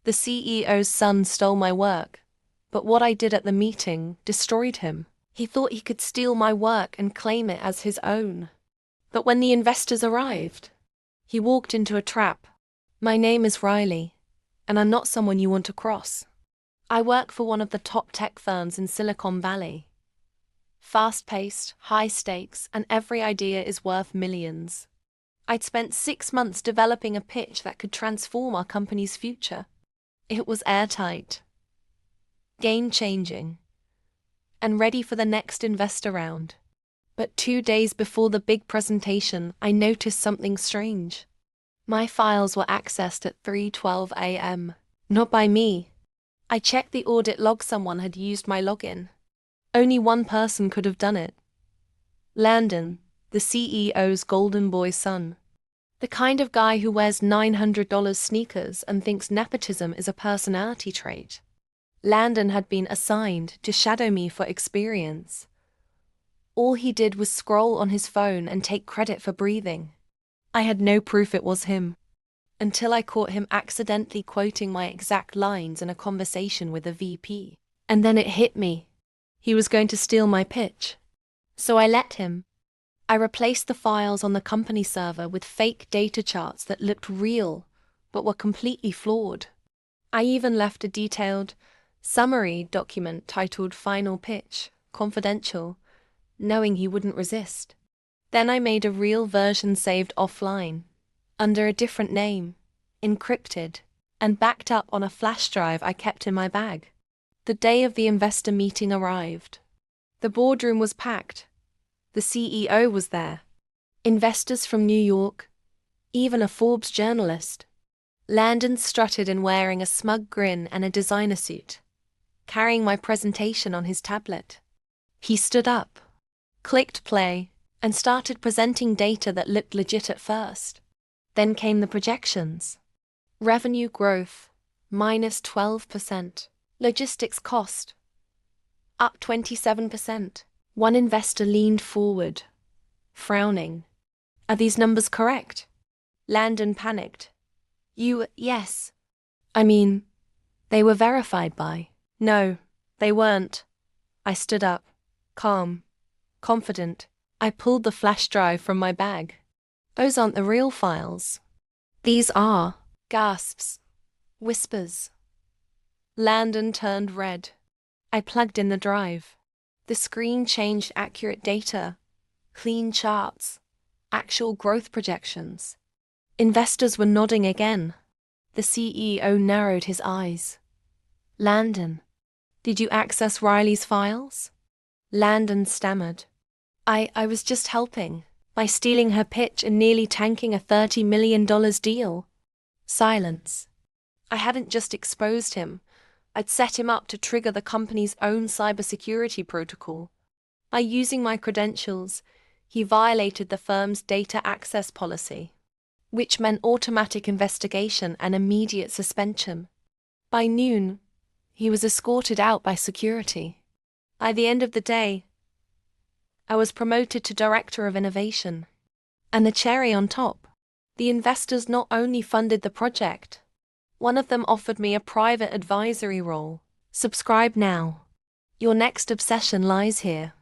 The CEO's son stole my work, but what I did at the meeting destroyed him. He thought he could steal my work and claim it as his own. But when the investors arrived, he walked into a trap. My name is Riley, and I'm not someone you want to cross. I work for one of the top tech firms in Silicon Valley. Fast-paced, high stakes, and every idea is worth millions. I'd spent 6 months developing a pitch that could transform our company's future. It was airtight, game-changing, and ready for the next investor round. But 2 days before the big presentation, I noticed something strange. My files were accessed at 3:12 a.m. Not by me. I checked the audit log. Someone had used my login. Only one person could have done it. Landon, the CEO's golden boy son. The kind of guy who wears $900 sneakers and thinks nepotism is a personality trait. Landon had been assigned to shadow me for experience. All he did was scroll on his phone and take credit for breathing. I had no proof it was him, until I caught him accidentally quoting my exact lines in a conversation with a VP. And then it hit me. He was going to steal my pitch. So I let him. I replaced the files on the company server with fake data charts that looked real, but were completely flawed. I even left a detailed summary document titled Final Pitch, Confidential, knowing he wouldn't resist. Then I made a real version saved offline, under a different name, encrypted, and backed up on a flash drive I kept in my bag. The day of the investor meeting arrived. The boardroom was packed. The CEO was there. Investors from New York, even a Forbes journalist. Landon strutted in wearing a smug grin and a designer suit, carrying my presentation on his tablet. He stood up, clicked play, and started presenting data that looked legit at first. Then came the projections. Revenue growth, -12%. Logistics cost, up 27%. One investor leaned forward, frowning. Are these numbers correct? Landon panicked. Yes. I mean, they were verified by. No, they weren't. I stood up, calm, confident. I pulled the flash drive from my bag. Those aren't the real files. These are. Gasps. Whispers. Landon turned red. I plugged in the drive. The screen changed accurate data, clean charts, actual growth projections. Investors were nodding again. The CEO narrowed his eyes. Landon, did you access Riley's files? Landon stammered. I was just helping, by stealing her pitch and nearly tanking a $30 million deal. Silence. I hadn't just exposed him. I'd set him up to trigger the company's own cybersecurity protocol. By using my credentials, he violated the firm's data access policy, which meant automatic investigation and immediate suspension. By noon, he was escorted out by security. By the end of the day, I was promoted to Director of Innovation. And the cherry on top, the investors not only funded the project, one of them offered me a private advisory role. Subscribe now. Your next obsession lies here.